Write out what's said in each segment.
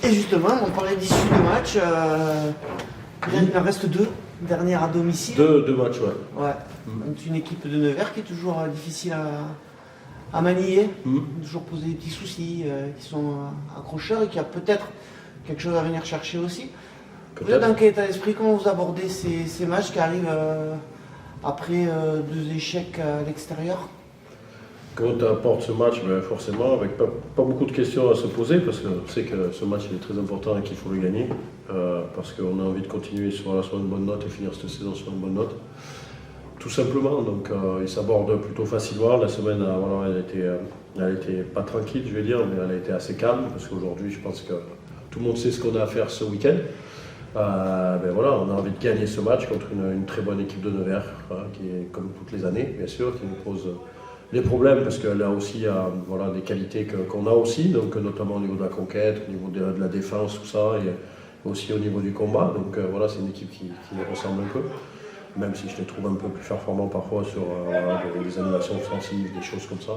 Et justement, on parlait d'issue de match. Il en reste deux. Dernière à domicile. Deux matchs, ouais. Ouais. Donc une équipe de Nevers qui est toujours difficile à manier. Toujours poser des petits soucis, qui sont accrocheurs et qui a peut-être quelque chose à venir chercher aussi. Vous êtes dans quel état d'esprit? Comment vous abordez ces matchs qui arrivent après deux échecs à l'extérieur? Comment tu apportes ce match? Forcément, avec pas beaucoup de questions à se poser, parce que on sait que ce match il est très important et qu'il faut le gagner, parce qu'on a envie de continuer sur une bonne note et finir cette saison sur une bonne note. Tout simplement, donc il s'aborde plutôt facilement. La semaine, elle était pas tranquille, je vais dire, mais elle a été assez calme, parce qu'aujourd'hui, je pense que tout le monde sait ce qu'on a à faire ce week-end. On a envie de gagner ce match contre une très bonne équipe de Nevers, qui est comme toutes les années, bien sûr, qui nous pose des problèmes parce qu'elle a aussi des qualités qu'on a aussi, donc notamment au niveau de la conquête, au niveau de la défense, tout ça, et aussi au niveau du combat. Donc c'est une équipe qui nous ressemble un peu, même si je les trouve un peu plus performants parfois sur des animations offensives, des choses comme ça.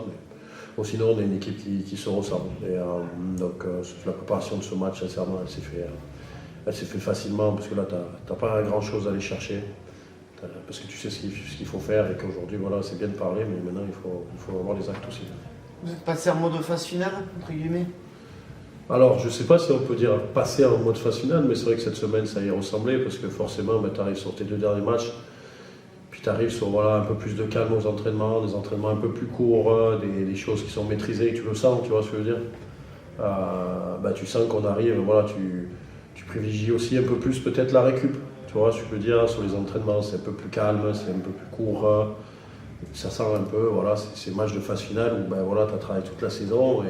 Mais sinon, on est une équipe qui se ressemble. Et la préparation de ce match, sincèrement, elle s'est fait facilement parce que là, tu n'as pas grand-chose à aller chercher. Parce que tu sais ce qu'il faut faire et qu'aujourd'hui, c'est bien de parler, mais maintenant, il faut avoir les actes aussi. Vous êtes passé en mode phase finale, entre guillemets? Alors, je ne sais pas si on peut dire passer en mode phase finale, mais c'est vrai que cette semaine, ça y ressemblait, parce que forcément, tu arrives sur tes deux derniers matchs, puis tu arrives sur un peu plus de calme aux entraînements, des entraînements un peu plus courts, des choses qui sont maîtrisées, tu le sens, tu vois ce que je veux dire. Tu sens qu'on arrive, tu privilégies aussi un peu plus peut-être la récup. Tu vois, je peux dire, sur les entraînements, c'est un peu plus calme, c'est un peu plus court. Ça sent un peu, ces matchs de phase finale où tu as travaillé toute la saison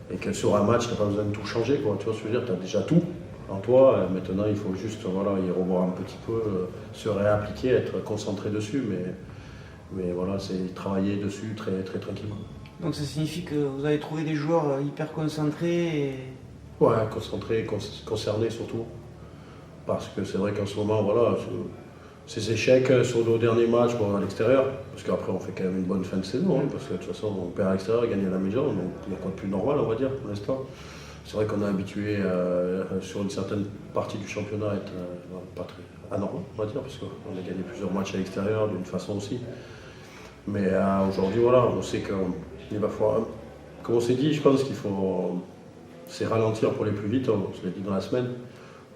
et que sur un match, tu n'as pas besoin de tout changer. Quoi. Tu vois ce que je veux dire, tu as déjà tout en toi. Et maintenant, il faut juste y revoir un petit peu, se réappliquer, être concentré dessus. Mais c'est travailler dessus très, très tranquillement. Donc ça signifie que vous avez trouvé des joueurs hyper concentrés Ouais, concentrés, concernés surtout. Parce que c'est vrai qu'en ce moment, ces échecs sur nos derniers matchs à l'extérieur, parce qu'après on fait quand même une bonne fin de saison, parce que de toute façon on perd à l'extérieur et gagne à la maison, donc il n'y a quoi de plus normal, on va dire, pour l'instant. C'est vrai qu'on est habitué sur une certaine partie du championnat à être pas très anormal, on va dire, parce qu'on a gagné plusieurs matchs à l'extérieur d'une façon aussi. Mais aujourd'hui, on sait qu'il va falloir, comme on s'est dit, je pense qu'il faut ralentir pour aller plus vite, on se l'a dit dans la semaine.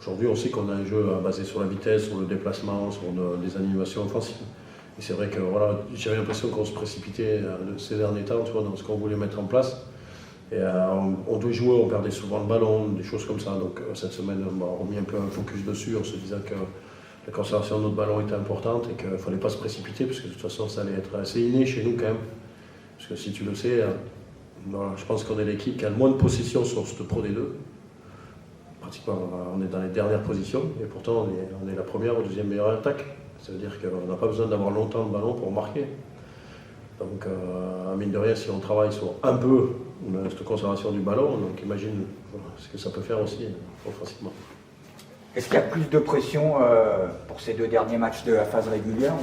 Aujourd'hui, on sait qu'on a un jeu basé sur la vitesse, sur le déplacement, sur des animations offensives. Et c'est vrai que j'avais l'impression qu'on se précipitait ces derniers temps dans ce qu'on voulait mettre en place. Et on doit jouer, on perdait souvent le ballon, des choses comme ça. Donc cette semaine, on a remis un peu un focus dessus en se disant que la conservation de notre ballon était importante et qu'il ne fallait pas se précipiter, parce que de toute façon, ça allait être assez inné chez nous quand même. Parce que si tu le sais, je pense qu'on est l'équipe qui a le moins de possession sur cette Pro D2. Pratiquement, on est dans les dernières positions et pourtant on est la première ou deuxième meilleure attaque. Ça veut dire qu'on n'a pas besoin d'avoir longtemps le ballon pour marquer. Donc, mine de rien, si on travaille sur un peu cette conservation du ballon, donc imagine ce que ça peut faire aussi offensivement. Est-ce qu'il y a plus de pression pour ces deux derniers matchs de la phase régulière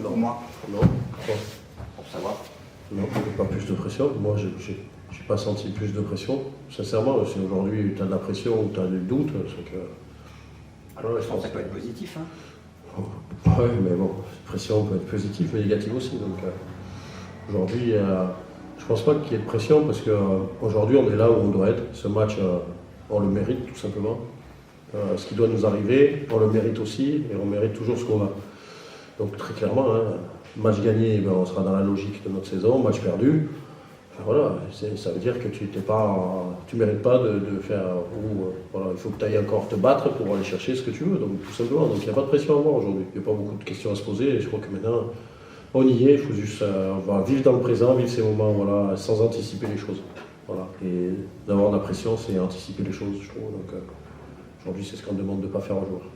ou moins? Non. Pour savoir. Non, il n'y a pas plus de pression. Moi, je n'ai pas senti plus de pression. Sincèrement, si aujourd'hui tu as de la pression ou tu as du doute, c'est que. Alors, je pense que ça peut être positif. Ouais, mais bon, pression peut être positive, mais négative aussi. Donc aujourd'hui, je ne pense pas qu'il y ait de pression parce qu'aujourd'hui, on est là où on doit être. Ce match, on le mérite tout simplement. Ce qui doit nous arriver, on le mérite aussi et on mérite toujours ce qu'on a. Donc très clairement, match gagné, on sera dans la logique de notre saison. Match perdu, ça veut dire que tu ne mérites pas de faire. Il faut que tu ailles encore te battre pour aller chercher ce que tu veux. Donc tout simplement, il n'y a pas de pression à avoir aujourd'hui. Il n'y a pas beaucoup de questions à se poser. Et je crois que maintenant, on y est. Il faut juste vivre dans le présent, vivre ces moments, sans anticiper les choses. Et d'avoir de la pression, c'est anticiper les choses, je trouve. Donc aujourd'hui, c'est ce qu'on demande de ne pas faire aux joueurs.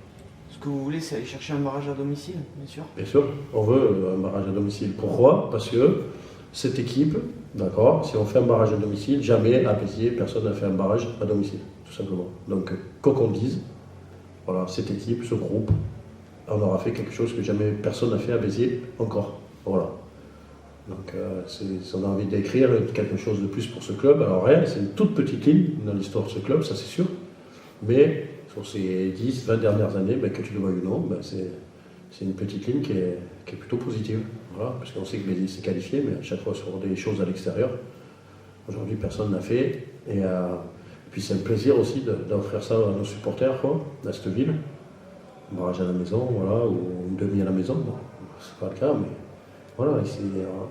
Ce que vous voulez, c'est aller chercher un barrage à domicile, bien sûr. Bien sûr, on veut un barrage à domicile. Pourquoi? Parce que cette équipe, d'accord, si on fait un barrage à domicile, jamais à Béziers, personne n'a fait un barrage à domicile, tout simplement. Donc, quoi qu'on dise, cette équipe, ce groupe, on aura fait quelque chose que jamais personne n'a fait à Béziers encore. Voilà. Donc, on a envie d'écrire quelque chose de plus pour ce club. Alors, rien, c'est une toute petite ligne dans l'histoire de ce club, ça c'est sûr. Mais sur ces 10-20 dernières années, que tu le vois ou non, c'est une petite ligne qui est plutôt positive. Voilà, parce qu'on sait que Béziers s'est qualifié, mais à chaque fois sur des choses à l'extérieur. Aujourd'hui, personne n'a fait. Et puis c'est un plaisir aussi d'offrir ça à nos supporters, quoi, à cette ville. Un barrage à la maison, voilà, ou une demi à la maison. Bon, c'est pas le cas, mais voilà, ici,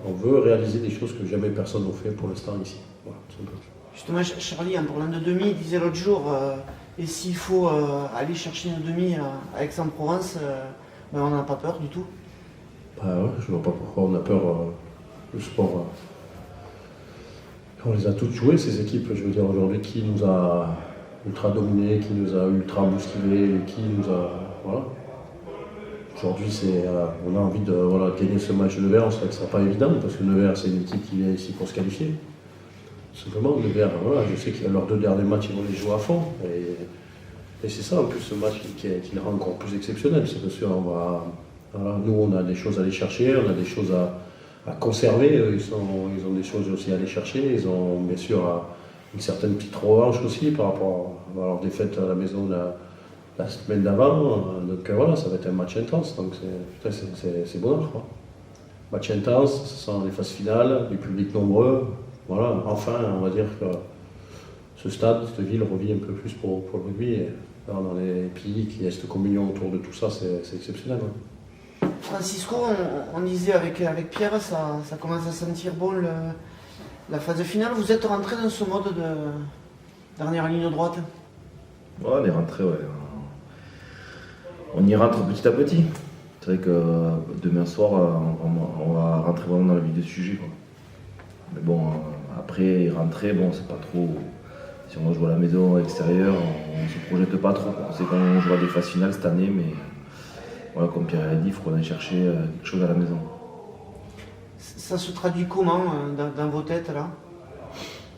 on veut réaliser des choses que jamais personne n'a fait pour l'instant ici. Voilà, tout simplement. Justement, Charlie, en parlant de demi, il disait l'autre jour, et s'il faut aller chercher une demi à Aix-en-Provence, on n'en a pas peur du tout. Ouais, je vois pas pourquoi on a peur. Le sport, on les a toutes jouées, ces équipes, je veux dire, aujourd'hui, qui nous a ultra dominé, qui nous a ultra bousculé, qui nous a. Voilà. Aujourd'hui, on a envie de gagner ce match de Nevers. On sait que ce ne sera pas évident, parce que Nevers, c'est une équipe qui vient ici pour se qualifier. Tout simplement, Nevers, voilà, je sais que leurs 2 derniers matchs, ils vont les jouer à fond. Et c'est ça, en plus, ce match qui le rend encore plus exceptionnel. C'est que sûr, nous, on a des choses à aller chercher, on a des choses à conserver. Ils ont des choses aussi à aller chercher. Ils ont, bien sûr, une certaine petite revanche aussi par rapport à leur défaite à la maison la semaine d'avant. Donc voilà, ça va être un match intense. Donc c'est bonheur, quoi. Match intense, ce sont les phases finales, du public nombreux. Voilà, enfin, on va dire que ce stade, cette ville revit un peu plus pour le rugby. Et dans les pays qui y a cette communion autour de tout ça, c'est exceptionnel. Hein. Francisco, on disait avec Pierre, ça commence à sentir bon la phase finale. Vous êtes rentré dans ce mode de dernière ligne droite? Ouais, on est rentré, ouais. On y rentre petit à petit. C'est vrai que demain soir, on va rentrer vraiment dans le vif du sujet, quoi. Mais bon, après, y rentrer, bon, c'est pas trop. Si on joue à la maison, à l'extérieur, on se projette pas trop, quoi. On sait qu'on jouera des phases finales cette année, mais voilà, comme Pierre l'a dit, il faut qu'on aille chercher quelque chose à la maison. Ça se traduit comment dans vos têtes là?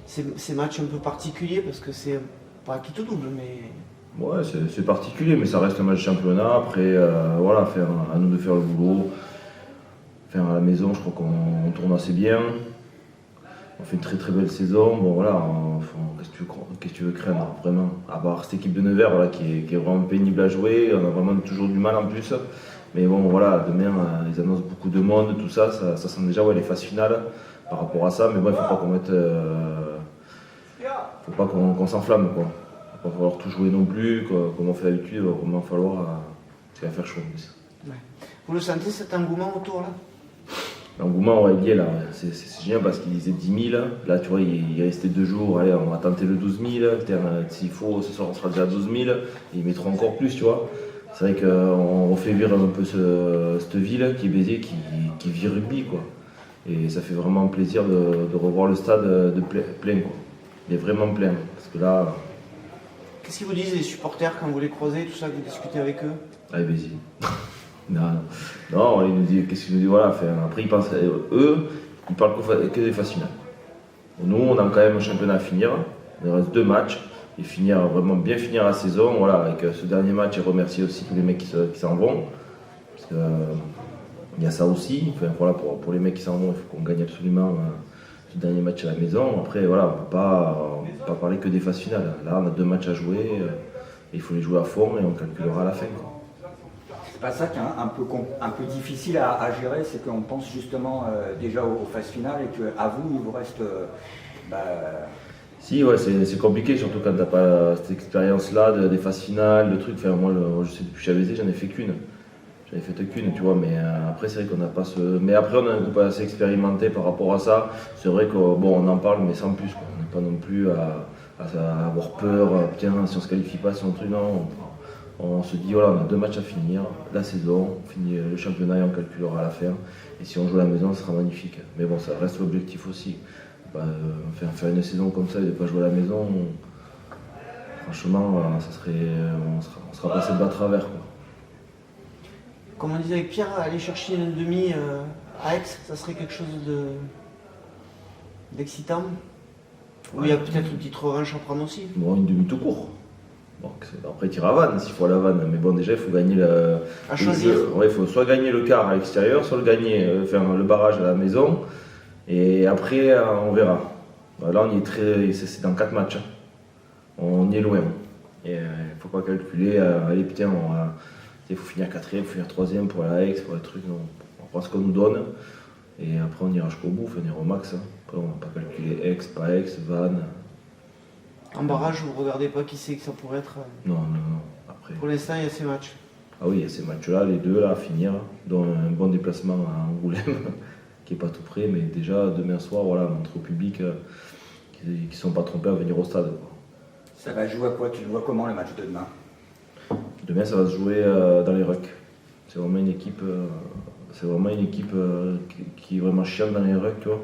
Ces matchs un peu particuliers, parce que c'est pas qui tout double, mais. Ouais, c'est particulier, mais ça reste un match de championnat. Après, voilà, à nous de faire le boulot. Faire à la maison, je crois qu'on tourne assez bien. On fait une très très belle saison. Bon, voilà, qu'est-ce que tu veux craindre, vraiment? À part cette équipe de Nevers, voilà, qui est vraiment pénible à jouer. On a vraiment toujours du mal en plus. Mais bon, voilà, demain, ils annoncent beaucoup de monde, tout ça. Ça sent déjà les phases finales par rapport à ça. Mais bon, il ne faut pas qu'on mette. Faut pas qu'on s'enflamme, quoi. Il va falloir tout jouer non plus, comme on fait d'habitude, il va falloir faire chaud en plus. Ouais. Vous le sentez cet engouement autour là? L'engouement, ouais, il est là. C'est génial parce qu'il disait 10 000. Là, tu vois, il restait 2 jours. Allez, on va tenter le 12 000. S'il faut, ce soir, on sera déjà à 12 000. Et ils mettront encore plus, tu vois. C'est vrai qu'on refait vivre un peu cette ville qui est Béziers, qui vit rugby, quoi. Et ça fait vraiment plaisir de revoir le stade plein, quoi. Il est vraiment plein. Parce que là. Qu'est-ce qu'ils vous disent les supporters quand vous les croisez, tout ça, que vous discutez avec eux? Allez, Béziers. Non, ils nous disent, qu'est-ce qu'ils nous disent, voilà. Après, ils pensent, eux, ils parlent que des phases finales. Nous, on a quand même un championnat à finir. Il reste 2 matchs. Et vraiment bien finir la saison. Voilà, avec ce dernier match, et remercier aussi tous les mecs qui s'en vont. Parce que, il y a ça aussi. Enfin, voilà, pour les mecs qui s'en vont, il faut qu'on gagne absolument ce dernier match à la maison. Après, voilà, on ne peut pas parler que des phases finales. Là, on a 2 matchs à jouer. Et il faut les jouer à fond et on calculera à la fin, quoi. C'est pas ça qui est un peu difficile à gérer, c'est qu'on pense justement déjà aux phases finales et qu'à vous, il vous reste. Si, ouais, c'est compliqué, surtout quand t'as pas cette expérience-là des phases finales, de trucs. Enfin, moi, je sais, depuis que je suis j'en ai fait qu'une. J'en ai fait qu'une, tu vois, mais après, c'est vrai qu'on n'a pas ce. Mais après, on a un groupe assez expérimenté par rapport à ça. C'est vrai qu'on en parle, mais sans plus, quoi. On n'est pas non plus à avoir peur, tiens, si on se qualifie pas, si on truc, non. On se dit, voilà, on a 2 matchs à finir, la saison, on finit le championnat et on calculera à la fin. Et si on joue à la maison, ce sera magnifique. Mais bon, ça reste l'objectif aussi. Faire une saison comme ça et de ne pas jouer à la maison, franchement, on sera passé de bas à travers, quoi. Comme on disait avec Pierre, aller chercher une demi à Aix, ça serait quelque chose d'excitant. Ou il y a peut-être une petite revanche à prendre aussi. Bon, une demi tout court. Bon, après, tu iras à Vannes s'il faut à la Vanne. Mais bon, déjà, il faut gagner à choisir. Il faut soit gagner le quart à l'extérieur, soit faire le barrage à la maison. Et après, on verra. Là, c'est dans 4 matchs. On y est loin. Et il ne faut pas calculer, allez putain, il faut finir 4ème, il faut finir 3ème pour la Aix, pour les trucs. Non. On prend ce qu'on nous donne et après on ira jusqu'au bout, on ira au max. Hein. Après on ne va pas calculer Aix, pas Aix, Vannes. En barrage, vous ne regardez pas qui c'est que ça pourrait être. Non. Après. Pour l'instant, il y a ces matchs. Ah oui, il y a ces matchs-là, les deux là, à finir, dont un bon déplacement à Angoulême, qui n'est pas tout près, mais déjà demain soir, voilà, montrer au public qu'ils ne sont pas trompés à venir au stade. Quoi. Ça va jouer à quoi? Tu le vois comment le match de demain? Demain, ça va se jouer dans les rucks. C'est vraiment une équipe, qui est vraiment chiante dans les rucks, tu vois,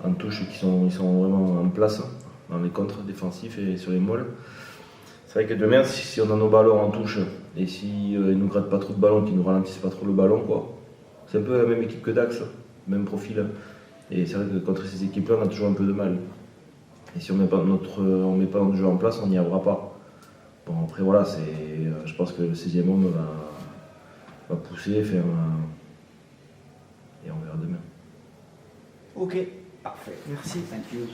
en touche, ils sont vraiment en place dans les contres défensifs et sur les molles. C'est vrai que demain, si on a nos ballons en touche et si ils ne nous grattent pas trop de ballons, qu'ils ne nous ralentissent pas trop le ballon, quoi. C'est un peu la même équipe que Dax, même profil. Et c'est vrai que contre ces équipes-là, on a toujours un peu de mal. Et si on ne met pas notre jeu en place, on n'y arrivera pas. Bon, après, voilà, je pense que le 16e homme va pousser, et on verra demain. Ok, Parfait. merci. Thank you.